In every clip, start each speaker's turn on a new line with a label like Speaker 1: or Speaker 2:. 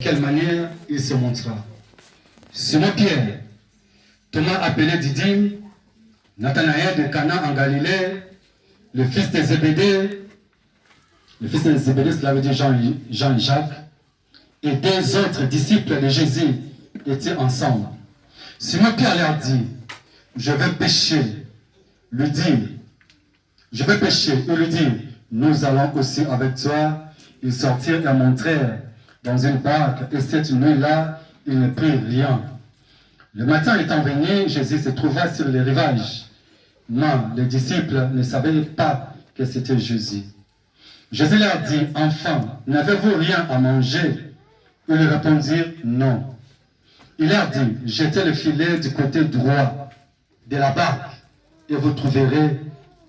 Speaker 1: quelle manière il se montra. Simon Pierre, Thomas appelé Didyme, Nathanaël de Cana en Galilée, le fils de Zébédée, cela veut dire Jean et Jacques, et deux autres disciples de Jésus étaient ensemble. Simon Pierre leur dit, je vais pêcher. Lui dit, je vais pêcher. Il lui dit, nous allons aussi avec toi. Ils sortirent et montrèrent dans une barque, et cette nuit-là, ils ne prirent rien. Le matin étant venu, Jésus se trouva sur les rivages. Mais les disciples ne savaient pas que c'était Jésus. Jésus leur dit, enfants, n'avez-vous rien à manger? Ils lui répondirent, non. Il leur dit, jetez le filet du côté droit de la barque, et vous trouverez.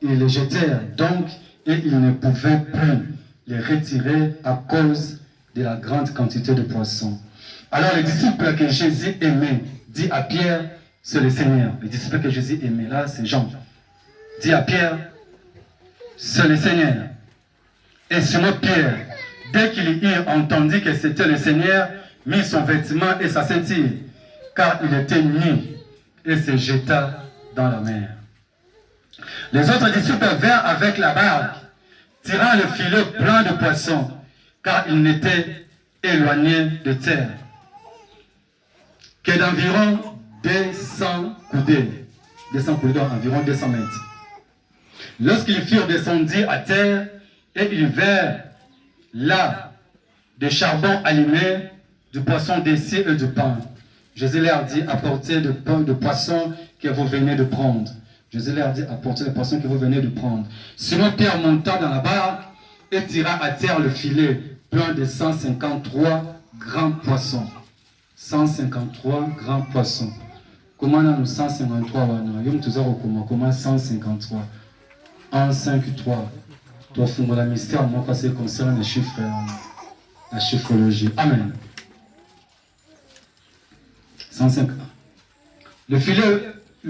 Speaker 1: Ils le jetèrent donc, et ils ne pouvaient plus les retirer à cause de la grande quantité de poissons. Alors les disciples que Jésus aimait, dit à Pierre, c'est le Seigneur. Les disciples que Jésus aimait, là c'est Jean. Dit à Pierre, c'est le Seigneur. Et Simon Pierre, dès qu'il eut entendu que c'était le Seigneur, mit son vêtement et sa ceinture, car il était nu, et se jeta dans la mer. Les autres disciples vinrent avec la barque, tirant le filet plein de poissons, car ils n'étaient éloignés de terre que d'environ 200 coudées. 200 coudées, environ 200 mètres. Lorsqu'ils furent descendus à terre, et ils virent là des charbons allumés, du poisson dessus et du pain. Jésus leur dit, apportez le pain de poisson que vous venez de prendre. Jésus leur dit, apportez le poisson que vous venez de prendre. Simon Pierre monta dans la barque et tira à terre le filet plein de 153 grands poissons. 153 grands poissons. Comment on a 153? Comment 153? 1, 5, 3. Toi, fais-moi la mystère, moi, parce que ça concerne les chiffres, la chiffrologie. Amen. 150. Le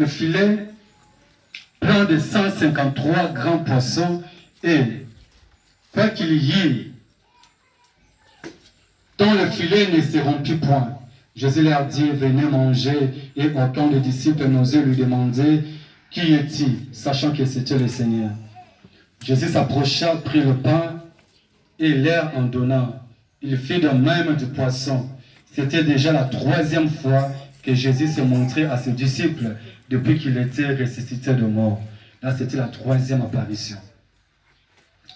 Speaker 1: filet plein de 153 grands poissons, et quoi qu'il y ait, dont le filet ne se rompit point. Jésus leur dit, venez manger, et aucun des disciples n'osait lui demander, qui est-il, sachant que c'était le Seigneur. Jésus s'approcha, prit le pain, et leur en donna. Il fit de même du poisson. C'était déjà la 3e fois que Jésus se montrait à ses disciples depuis qu'il était ressuscité de mort. Là, c'était la 3e apparition.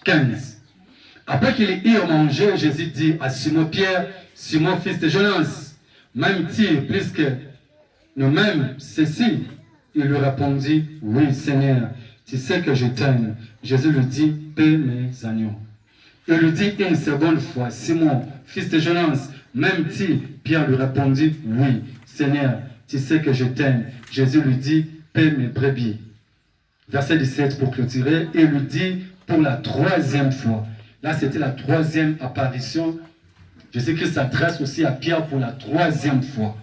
Speaker 1: 15. Après qu'il eut mangé, Jésus dit à Simon Pierre, Simon fils de Jonas, m'aimes-tu plus que nous-mêmes ceci? Il lui répondit, oui Seigneur, tu sais que je t'aime. Jésus lui dit, paie mes agneaux. Il lui dit une seconde fois, Simon, fils de Jonas, m'aimes-tu? Pierre lui répondit, oui, Seigneur, tu sais que je t'aime. Jésus lui dit, paie mes brebis. Verset 17 pour clôturer, il lui dit pour la 3e fois. Là, c'était la 3e apparition. Jésus-Christ s'adresse aussi à Pierre pour la 3e fois.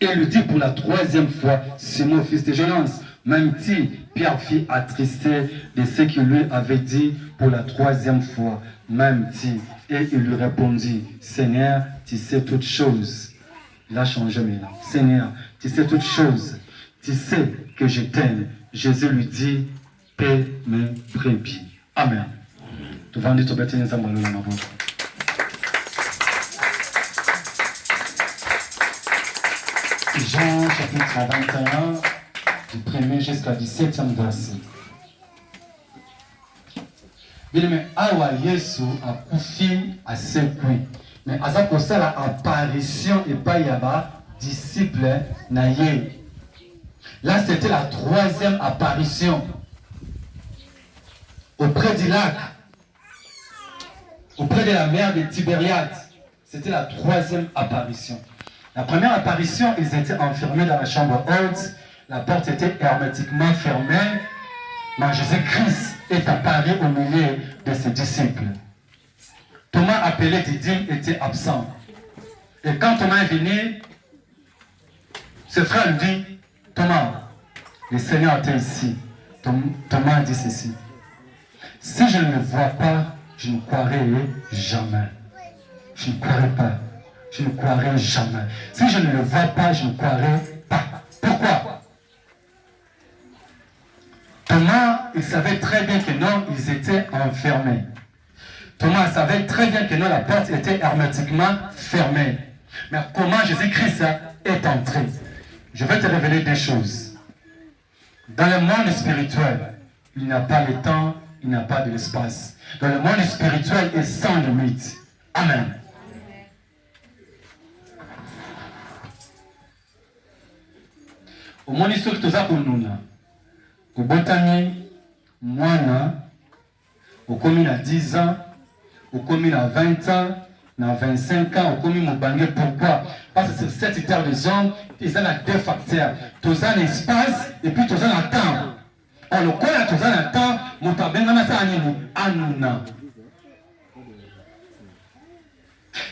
Speaker 1: Il lui dit pour la 3e fois, Simon, fils de Jonas, m'aimes-tu? Pierre fit attristé de ce qu'il lui avait dit pour la 3e fois, m'aimes-tu? Et il lui répondit, Seigneur, tu sais toutes choses. Il a changé maintenant. Seigneur, tu sais toutes choses. Tu sais que je t'aime. Jésus lui dit, paie mes brebis. Amen. Jean chapitre 21, du 1er jusqu'à 17e verset. Mais awa Yesu a koufi à Sekui. Mais aza kosa la apparition et pas yaba disciple naye. Là c'était la 3e apparition auprès du lac, auprès de la mer de Tibériade. C'était la 3e apparition. La première apparition, ils étaient enfermés dans la chambre haute. La porte était hermétiquement fermée. Mais Jésus-Christ est apparu au milieu de ses disciples. Thomas, appelé Didyme, était absent. Et quand Thomas est venu, ce frère lui dit, Thomas, le Seigneur était ici. Thomas dit ceci, si je ne le vois pas, je ne croirai jamais. Je ne croirai pas. je ne croirai jamais. Si je ne le vois pas, je ne croirai pas. Pourquoi? Thomas, il savait très bien que non, ils étaient enfermés. Thomas savait très bien que non, la porte était hermétiquement fermée. Mais comment Jésus-Christ est entré? Je vais te révéler des choses. Dans le monde spirituel, il n'y a pas le temps, il n'y a pas de l'espace. Dans le monde spirituel est sans limite. Amen. Au monde ici, tout ça pour nous. Au botani, moi, au commis à 10 ans, au commis à 20 ans, à 25 ans, au commis mon banquier. Pourquoi? Parce que sur cette terre des hommes, ils ont deux facteurs. Tous un espace et puis tous un temps. Or, le quoi là, tous un temps, mon tabac, ça anuna.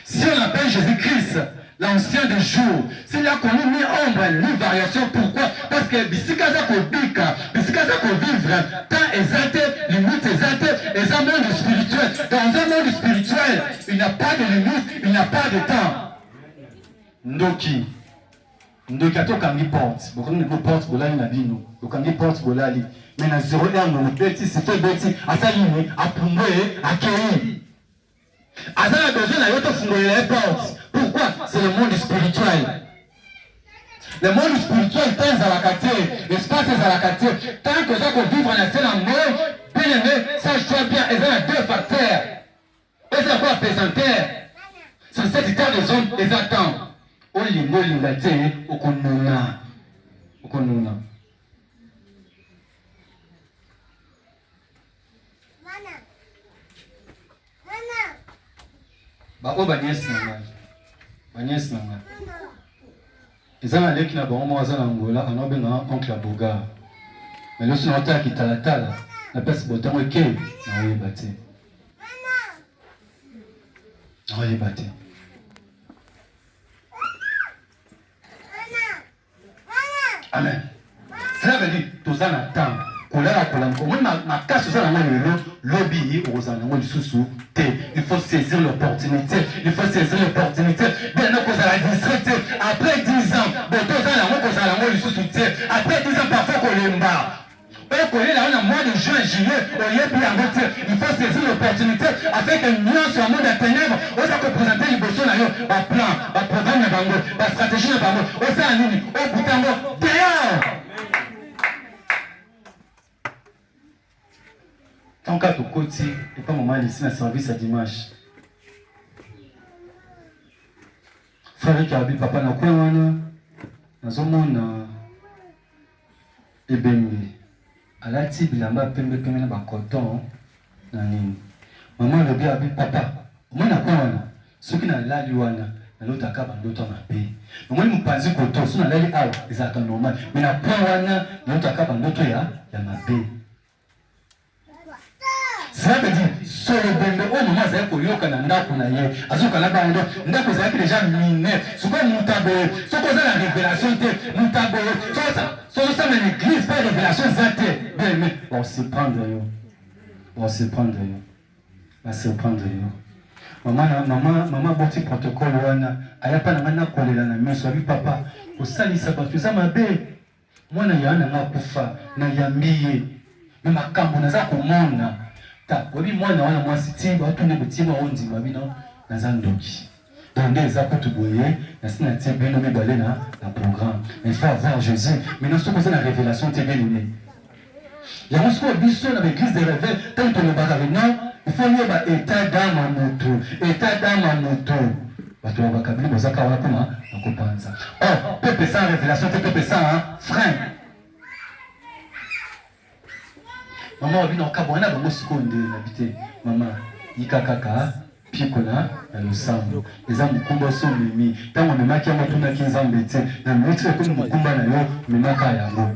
Speaker 1: Si on appelle Jésus-Christ l'ancien des jours, s'il a connu ni ombre ni variation, pourquoi? Parce que bisikaza ko bika, bisikaza ko vivre, temps exalté, limite exalté, et un monde spirituel. Dans un monde spirituel, il n'y a pas de limite, il n'y a pas de temps. Ndoki. Ndoki a tokangi porte. Beaucoup de porte pour l'aller nabino. Tokangi porte pour l'aller. Mais na 0 non beti, c'est fait beti, à saline, à pumoué, à kei. À ça, la besoin d'aller te fouiller les portes. Pourquoi? C'est le monde spirituel. Le monde spirituel, temps à la quartier, l'espace à la quartier. Tant que ça qu'on vivre en la scène en mort, bien aimé, sache-toi bien, ils ont deux facteurs. Ils ont quoi pesanteur? Sur cette terre des hommes, ils attendent. On les mots, les latés, au konuna. Au konuna. Bako banyesi nanga. Banyesi nanga. Ezana leki na bango mwa zana ngola anobe na oncle Aboga. Mais lorsque on a qui talatala, la personne botango ke na oye bate. Na oye bate. Amen. Cela veut dire tous en attend. Il faut saisir l'opportunité. Il faut saisir l'opportunité. Bien non, qu'on a la distracté. Après 10 ans, après 10 ans, parfois qu'on l'aime. Au mois de juin, juillet, il faut saisir l'opportunité avec une nuance sur un monde de ténèbres. On va présenter les bossons, un plan, un programme, une stratégie, on fait un ligne, au bout d'un mot, dehors. Tant qu'à ton côté, et pas moment ici dans le service à dimanche. Frère qui habite papa na quoi wana, dans un monde ébéni. À la table, il y a un peu de coton. Maman le bien habite papa. Moi na quoi wana, ceux qui n'ont pas l'ouana, l'autre a qu'à l'autre en paix. Moi je me pense que coton, ceux qui n'ont pas l'ouana, ils attendent normal. Mais na quoi wana, l'autre a qu'à l'autre ya ma paix. Cela veut dire, sur le bende, au moment où vous avez un ndako na ye, azoka na bando, ndako zaki déjà miné, souvent mutabo, ce qu'on a la révélation de mutabo, ça mais l'église pas révélation zate, bien mais on se prendre yo, on se prendre yo, on se prendre yo. Maman boti protocole wana, aya pa na ngana kolela na meso abi papa, osalisa ba tuza mabe, mwana yana nga kufa na yambiye, mais makambo naza komona. Oui, moi, je suis un peu de temps, je suis un peu de temps, je suis un peu de programme. Mais il faut avoir Jésus. Mais nous sommes dans la révélation, tu es bien aimé. Il y a un peu de l'église de réveil, tant que nous avons non, il faut mieux état d'âme à moto. État d'âme à moto. Or, peuple sans révélation, peuple sans frein. Maman vient en cabane avec moi seconde habité. Maman, ikakaka, pikona, na losambo. Les amis kumba sont mimi. Tant on me maquille à moi 15 ans bête. Na moitié comme mon kumba na yo, me maka yango.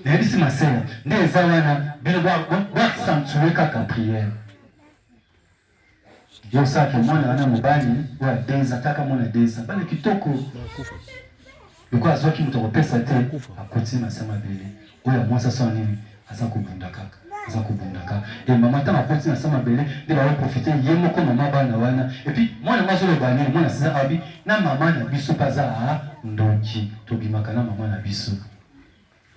Speaker 1: Mais ici ma sœur, les awana, bien voir sanctuaire kaka prière. Yo ça que moi na mobali, wa des attaques moi na des. Bale kitoko. Le quoi soit qui me te repère ça tête, à côté ma sœur ma belle. Oya moi ça sonne nini. Asa kubunda kaka. Et maman t'a apporté ensemble belé de va profiter yemo ko maman bana wana et puis moi na mazo le bani moi na sisa abi na maman na biso paza a ndonki to bimaka na maman na biso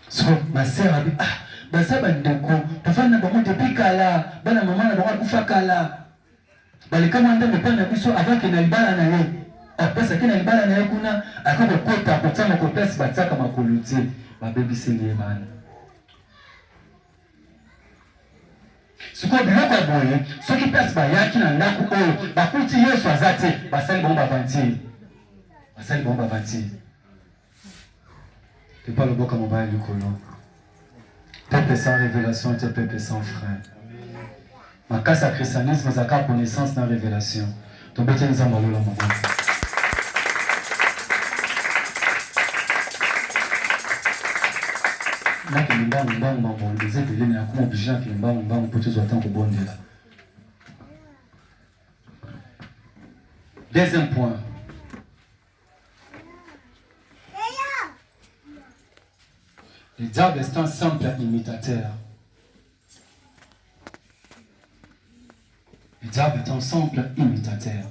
Speaker 1: so ma sœur abi ah baza bandeko to fana ba mo depuis kala bana maman na ba kufa kala bali kama nda mepana biso avant que na libala na ye pesa kina libala na ye kuna akoko kota kotama ko place bataka makoluti ba baby sele bana siko biloko boye soki place bayaki na ndako oyo bakuti yesu aza te basali bango bavantir te pas loboka mobali likolo peuple sans révélation te peuple sans frein makasi ya christianisme ezalaka connaissance na révélation tobeteli nzambe alola moboko naki mbangu mambondo eza ebele me nakoma oblige naki mbangu mpo tozwa ntango kobondela. Deuxième point. Le diable est un simple imitateur. Le diable est un simple imitateur.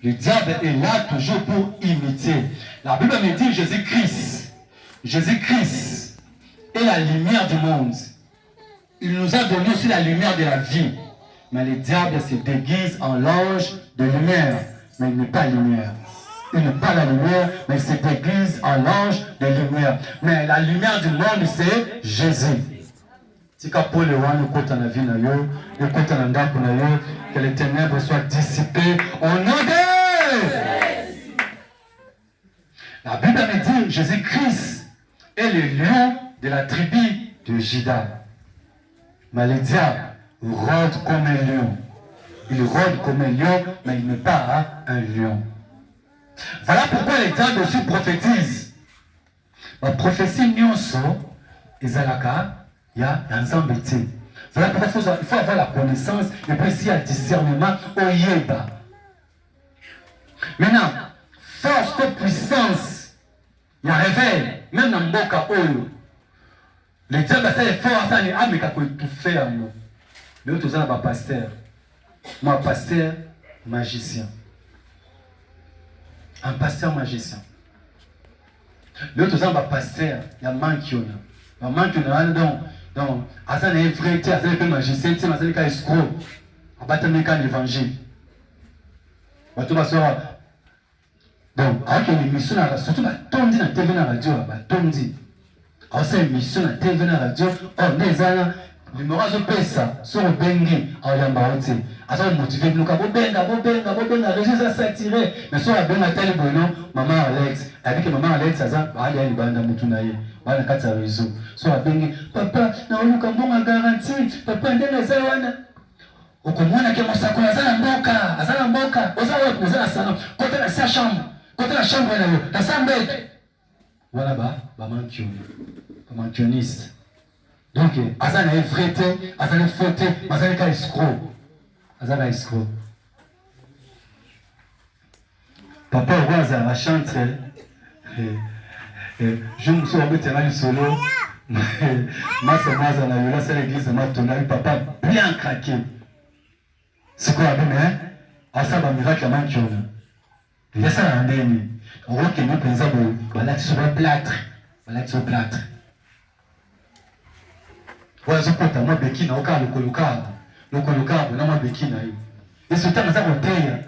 Speaker 1: Le diable est là toujours pour imiter. La Bible me dit Jésus-Christ. Jésus-Christ est la lumière du monde. Il nous a donné aussi la lumière de la vie. Mais le diable se déguise en l'ange de lumière. Mais il n'est pas lumière. Il n'est pas la lumière, mais il se déguise en l'ange de lumière. Mais la lumière du monde, c'est Jésus. Si Paul le roi nous compte en la vie, nous compte en la que les ténèbres soient dissipées au nom de la Bible me dit Jésus-Christ est le lion de la tribu de Juda. Mais le diable rôde comme un lion. Il rôde comme un lion, mais il n'est pas un lion. Voilà pourquoi le diable aussi prophétise. La prophétie nyonso ezalaka ya nzambe te. Voilà pourquoi il faut avoir la connaissance et puis s'il y a discernement oyeba. Maintenant, force de puissance, il y a réveil, même dans mboka oyo. Le diable a fait fort ça ni ameka ko étouffer à nous. Mais tous ça ba pasteur. Moi pasteur magicien. Un pasteur magicien. L'autre c'est un pasteur, il y a manquiona. Il y a manquiona donc Azan est vrai, Azan est magicien, c'est Azan est escroc. Abatame kan évangile. Bato basora. Donc avec une mission surtout tondi na TV na radio ba tondi. Alors c'est une mission na TV na radio, oh nezana numéro zo pesa sur bengi ayamba oti. Asa motivé nous ka bobenga réseau ça s'attirer mais sur la benga tele bono maman Alex avec maman Alex asa ba ali banda mutu na ye bana kata réseau sur la bengi papa na oluka mbonga garantie papa ndene za wana okomona ke mosako azana mboka oza wapi oza sana côté la sa chambre na yo la chambre voilà ba mankioniste donc azana est vrai azana fauté azana ka escroc. Azana escroc. Papa Rosa la chante. Je me suis remis terrain du solo. Maza na yola c'est l'église de Matonari. Papa bien craqué. C'est quoi la hein? Asa ba miracle mankiona. Il y a ça en dernier. On voit que nous pensons que voilà tu seras plâtre. Voilà ce que moi beki na oka lokoluka. Lokoluka na ma beki na yo. Et ce temps ça koteya.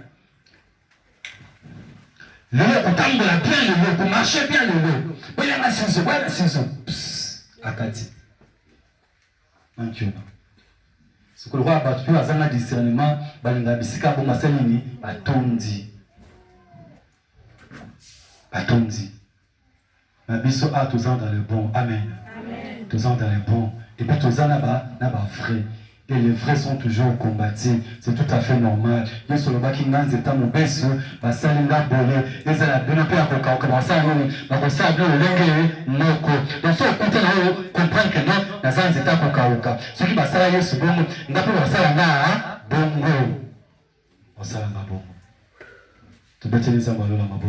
Speaker 1: Le kotambola bien le ko marcher bien le. Voilà ma saison. Akati. Mankiona. Ce que le roi a battu à un discernement, balinga bisika bo masalini batondi. Ma biso a tous ans dans le bon. Amen. Tous ans dans le bon. Et puis tous ans là-bas vrai. Et les vrais sont toujours combattus. C'est tout à fait normal. Nous sommes là qui n'ont pas mon best. Basalinga bolé. Les ala bien peu à coca. Comme ça nous. Ça bien le lengue moko. Donc ça écoutez là comprendre que non. La zone c'est à coca. Ce qui basala yesu bongo. Ndapo basala na bongo. Basala na bongo. Tu peux te laisser avoir la maboko.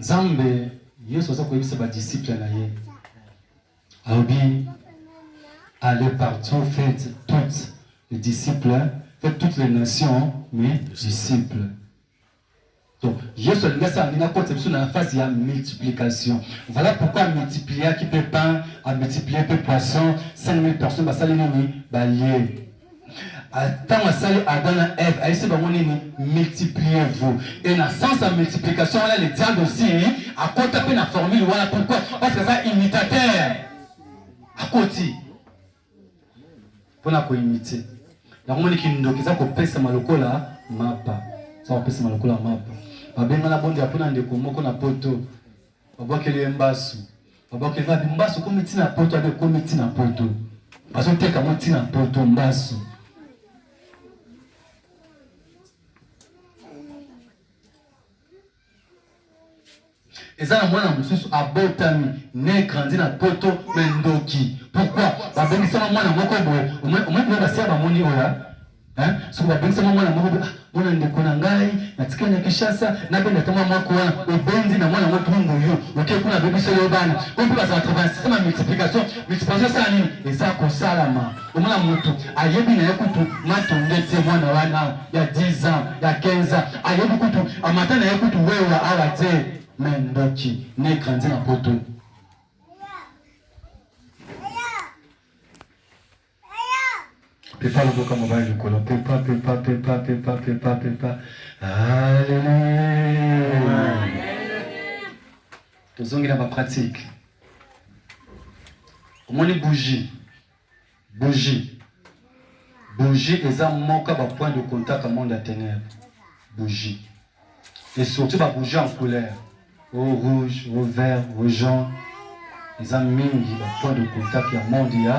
Speaker 1: Zambe, Yesu aza koyebisa ba disciple na ye. Aobi, allez partout, faites toutes les disciples, faites toutes les nations, mes disciples. Donc, Jésus a la phase de multiplication. Voilà pourquoi multiplier qui peut pain, à multiplier peu poisson, 5000 personnes, bah ça les lié. Tant que ça Adam et Ève, multipliez-vous. Et dans le sens de multiplication, là, le diable aussi, à côté de la formule, voilà pourquoi. Parce que ça imitateur. À côté. Pour la imiter. Donc, on dit qu'il nous a coupé ce maloko là, mapa. Ça va passer maloko là, mapa. Babenga na bondi apona ndeko moko na poto. Babokele mbasu. Babokele va mbasu comme tina poto avec comme tina poto. Parce que teka mo tina poto mbasu. Eza na mwana mususu abotami ne grandi na poto mendoki. Pourquoi? Babengi sama mwana moko boye. Omwe ba sia ba moni oya. So babengi sama mwana moko boye. Mwana ndeko na ngai natika na Kishasa na benda tama moko wana obenzi na mwana moto ngoyo oke kuna bebiso yo bana kompi ba za travailler c'est ma multiplication ça nini eza ko salama omwana moto ayebi na yakutu matonde te mwana wana ya 10 ans ya 15 ans ayebi kutu amata na yakutu wewe awa te mendoki ne grandi na poto. Pépa le boca mobile du colo. Pépa. Alléluia. Tous on a ma pratique. On dit bougie. Bougie est un manque à point de contact au monde des ténèbres. Bougie. Et surtout la bougie en couleur. Au rouge, au vert, au jaune. Ils ont mis un point de contact au monde des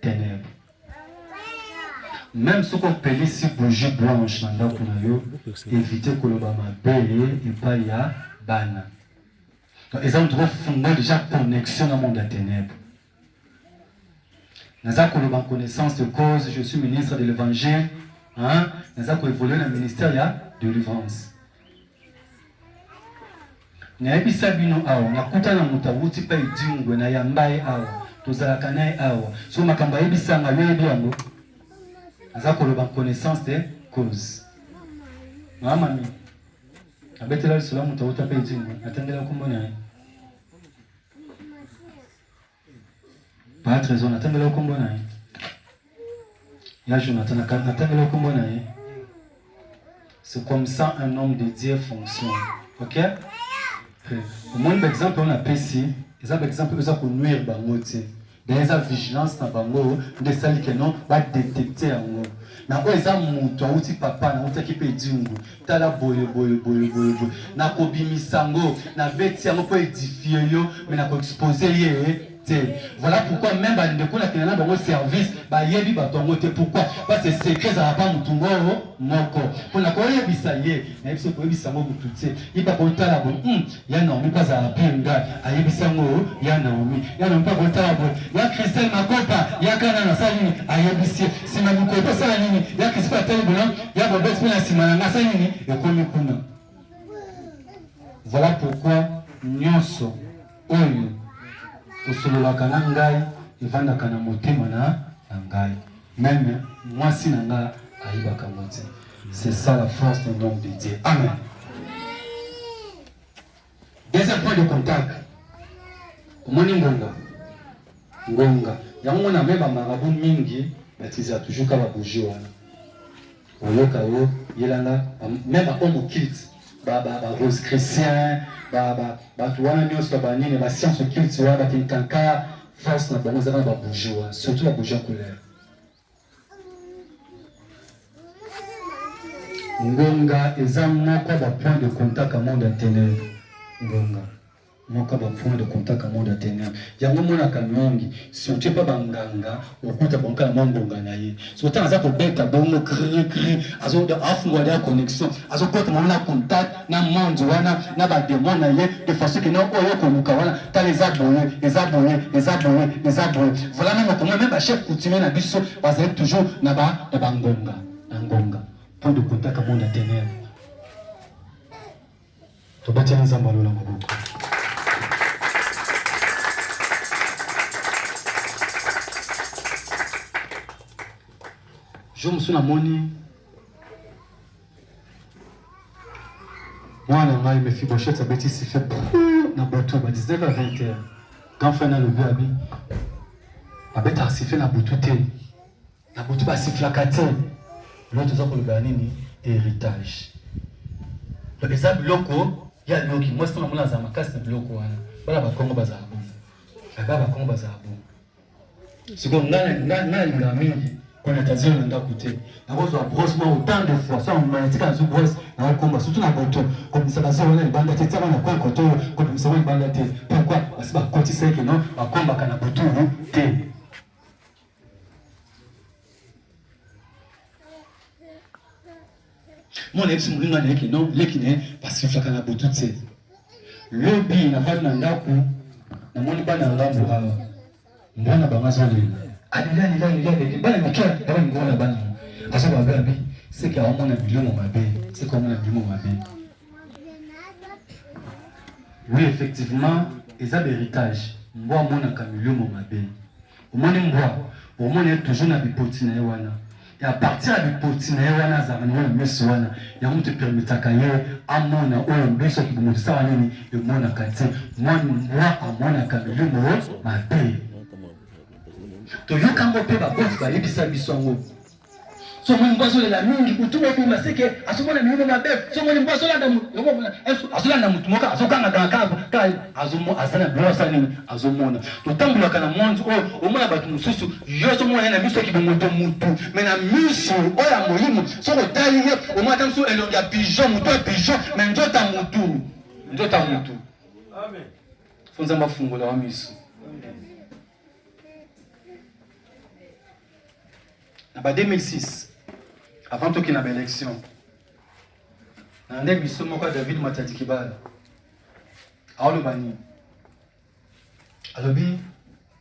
Speaker 1: ténèbres. Même si on peut laisser bougie blanche dans le monde, éviter que le bama belle et pas ya bana. Donc ils ont trop fondé déjà connexion au monde des ténèbres. Nous avons la connaissance de cause, je suis ministre de l'évangile. Nous avons évolué dans le ministère de délivrance. Nous avons sabino awa, na kutana mutawuti pa idingwe na yambaye awa, tozalaka naye awa. So makamba yebisanga yebi yango. Nous avons la connaissance des causes. Maman, abetela le sola mutawuti pa idingwe, atendela kumbona. Pas de raison, atendela kumbona. Ya Jonathan, atendela kumbona. C'est comme ça un homme de Dieu fonctionne. OK? Au moins d'exemple on a ici, exemple ils ont nuire bangote. Dans la vigilance na bango, de celles qui non va détecter en haut. Na ko eza muto uti papa na uti kipe dingu. Tala boye. Na ko bimisango, na beti yango ko édifier yo, mais na ko exposer ye. Voilà pourquoi même dans le service, yebi batongote pourquoi parce que c'est secret ça va pas mutungo moko. Pour la koye bisaye, na biso ko bisango mututse. Iba ko tala bo, ya na mi pas à pinga, ayebisango ya na mi. Ya na pas ko tala bo. Ya Christelle makopa, ya kana na salini, ayebisi. Sima mukopa salini, ya kispa tele bona, ya bo beti na simana na salini, e komi kuna. Voilà pourquoi nyonso oyo osololaka na ngai evandaka na motema na ngai même mwasi na nga ayibaka mote. C'est ça la force du nom de Dieu. Amen. Deuxième point de contact, omoni ngonga yango na meba marabu mingi batiza toujours ka babuji wana oyoka yo yelanga même homme kilt ba rose chrétien ba tuwana nyonso banini ba science occulte wa ba tinkanka force na bango zana ba bourgeois surtout la bourgeois couleur. Ngonga eza moko ba point de contact à monde intérieur. Ngonga moko ba point de contact à monde intérieur. Yango mona kamingi surtout pas banganga okuta bonka na ngonga na ye. Surtout aza ko beta bongo cri azo de afungwa ya connexion azo kota mona contact na monde wana na ba démon na ye de façon que non oyo ko luka wana ta les abonnés. Voilà même comment même ba chef coutumier na biso bazali toujours na ba ngonga point de contact à monde intérieur. Tobeteli nzambe alola maboko. Je me suis namoni moi na ngai Mephibosheth abeti siffle na boto ba 19 à 20h. Quand frère na levé abi abeta siffle na boto te. Na boto ba siffle kate. L'autre ça pour le nini héritage. Le exemple loko ya loki moi c'est na za makasi na loko wana. Bala ba kongo bazabo. Baba ba kongo bazabo. Siko ngana mingi on est à on a coûté. D'abord, on brosse autant de fois. Ça, on m'a dit qu'à ce brosse, on a combat, surtout dans le bateau. Comme ça, on a une bande de tête, on a quoi, comme ça, on a une bande de tête. Pourquoi? Parce que quand tu sais que non, on combat quand on a bateau, t'es. Mon ex, mon nom est qui non, l'équiné, parce qu'il faut qu'on a bateau, t'es. Le bi, n'a pas de nandaku, n'a pas de nandaku, n'a pas de nandaku. C'est qu'il y a un c'est comme oui, effectivement, ils ont l'héritage. Moi, mon camilio, mon mabé. Au moins, au moins, il y a toujours un bipotine. Et à partir de bipotine, il y a un messoana. Il y a un te permet à cailler à mon ou un beso qui me dit ça, et mon acadé. Moi, à mon camilio, mon mabé. Toyoka mbope ba boss ba yebisa bisongo so mo mbaso la mingi kutuba ko maseke asomona mimi mabe so mo mbaso la damu asola na mutu moka asokanga ka azomo asana blosa nini azomona to tambula kana monzi o mona batu mususu yo so mo na miso ki bomoto mutu mena miso o ya moyimu so ko tali ye o mona tamso elo ya pigeon mutu pigeon mais njota mutu amen funza mafungo la miso. En 2006, avant qu'il y ait une élection, dans l'émission de David Matadi Kibala, à Olobani, alors bien,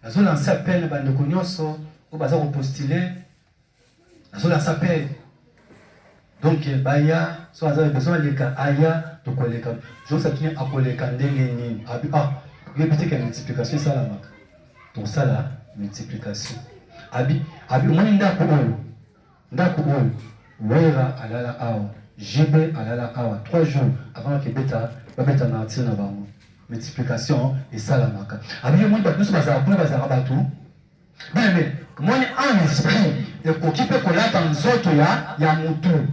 Speaker 1: nous avons lancé appel à nos connaissances, nous avons postulé, nous avons lancé appel. Donc, Baya, soit nous avons besoin de Aya, donc on les calme. Je sais qu'il y a un peu de candéline. Ah, il y a peut-être une multiplication, ça la marque. Donc, ça la multiplication. Abi umani ndaku wera alala awa jibe alala awa 3 jours avant que beta na atina bango multiplication et salamaka abi umani batu bazala kuna bazala batu mais umani en esprit et kokipe kolata nzoto ya mutu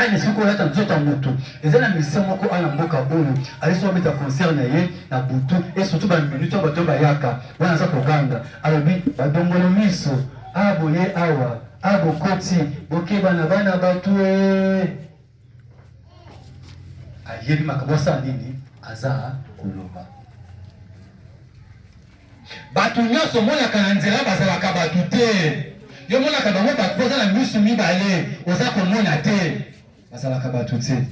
Speaker 1: un esprit kolata nzoto ya mutu ezana mission moko ana mboka oyo aliso beta concerne ye na butu et surtout ba minute bato bayaka wana za koganda alobi badongolo miso aboye awa abokoti bokeba na bana batu ayebi makabosa nini aza koloba batu nyonso monaka na nzela bazalaka batu te yo monaka bango bakoza na misu mibale oza komona te bazalaka batu te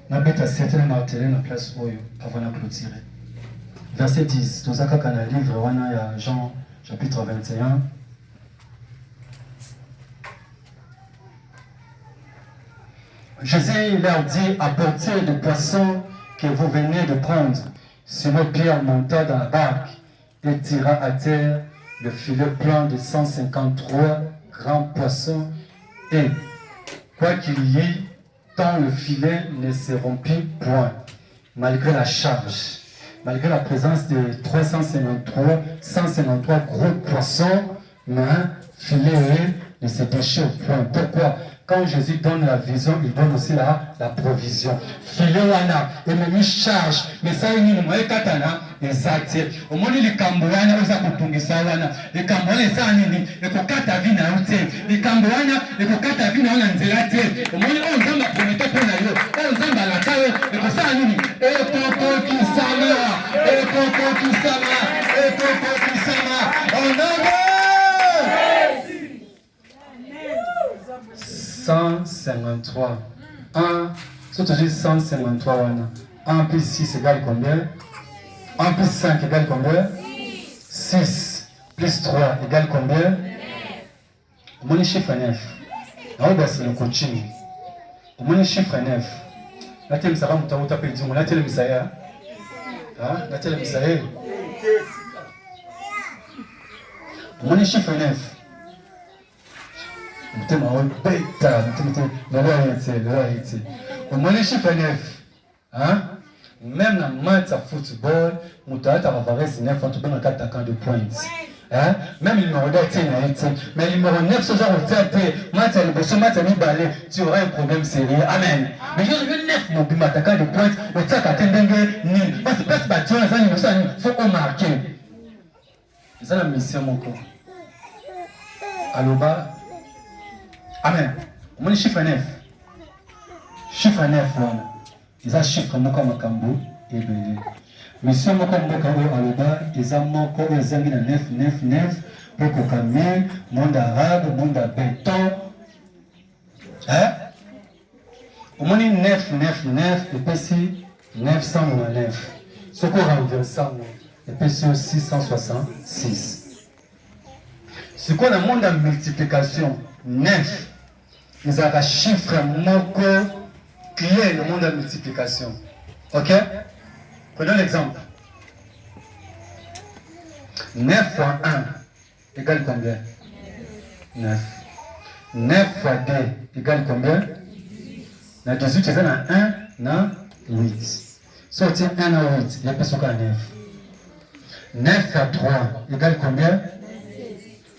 Speaker 1: nabeta certaine martelé na place oyo avant de clôturer. Verset 10, nous avons un livre, il y a Jean chapitre 21. Jésus leur dit, apportez des poissons que vous venez de prendre. Simon Pierre monta dans la barque et tira à terre le filet plein de 153 grands poissons. Et quoi qu'il y ait, tant le filet ne se rompit point, malgré la charge. Malgré la présence de 153 gros poissons, mais filet ne se déchire au point. Pourquoi? Quand Jésus donne la vision, il donne aussi la provision. Filet wana, et même charge, mais ça il nous moye katana, exact. Au moins les kamboana, osa kutungisa wana, les kamboana ça nini, et kokata vina ute, les kamboana, et kokata vina wana nzelate. Au moins on zamba prometo pona yo, on zamba la kawe, et kosa nini, et koko kisama, et koko kisama, et koko kisama, on a 153. 1, surtout 153. 1 plus 6 égale combien? 1 plus 5 égale combien? 6 plus 3 égale combien? Mon chiffre 9. C'est le coaching. Au moins chiffre 9. Là, tu as un peu de temps. Là, tu as le Messiah. Là, tu as le Messiah. Au moins chiffre 9. Au moins chiffre 9. Même dans le match de football, on a travaillé sur 9 tu peux attaquant de points. Même le numéro 2 mais le numéro 9, ce genre de match tu auras un problème sérieux. Amen. Mais je veux 9, mon but attaquant de points, mais tu as nul. Parce que tu as il faut marquer. C'est la mission, mon corps. Aloba. Amen. Au moins le chiffre 9. Chiffre 9, voilà. Ils ont chiffre moko makambo et belé. Mais si moko makambo aloba, ils ont moko ils ont 9 pour kokamel, monde arabe, monde béton. Au moins 9 et puis si 909. Ce qu'on renverse et puis c'est 666. Ce qu'on a monde en multiplication 9. Ils ont un chiffre moko qui est le monde de multiplication. Ok? Prenons l'exemple. 9 fois 1 égale combien? 9. 9 fois 2 égale combien? Dans 18, c'est dans 1, dans 8. Sortir 1 dans 8, il y a plus qu'à 9. 9 fois 3 égale combien?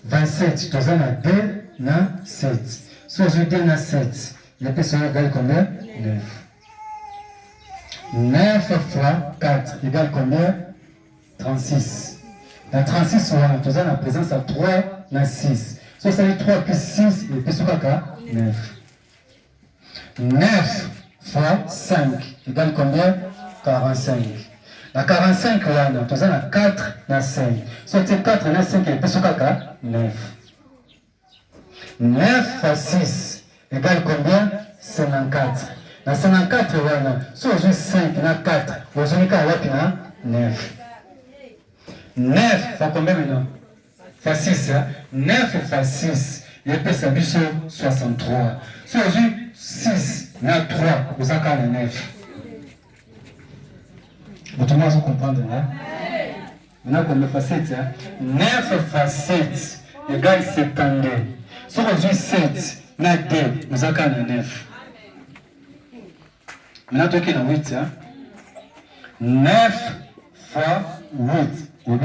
Speaker 1: 27. Tu as dans 2, dans 7. Sortir 2 dans 7, il y a plus égale combien? 9. 9 fois 4 égale combien? 36. Dans 36, on a la présence à 3 dans 6. So, ça veut dire 3 plus 6 et plus 9. 9 fois 5 égale combien? 45. Dans 45, on a 4 dans 5. So, c'est 4 dans 5 et plus 9. 9 fois 6 égale combien? 54. Dans 54, si on joue 5 dans 4, on joue 9. 9 fois combien maintenant? Fois 6. 9 fois 6, il y a 63. Si on joue 6 dans 3, on a 9. Tout le monde comprend, maintenant, comme le fois 7, 9 fois 7 égale 72. Si on joue 7 dans 2, on a 9. Maintenant, tu es dans 8. 9 fois 8. Oui.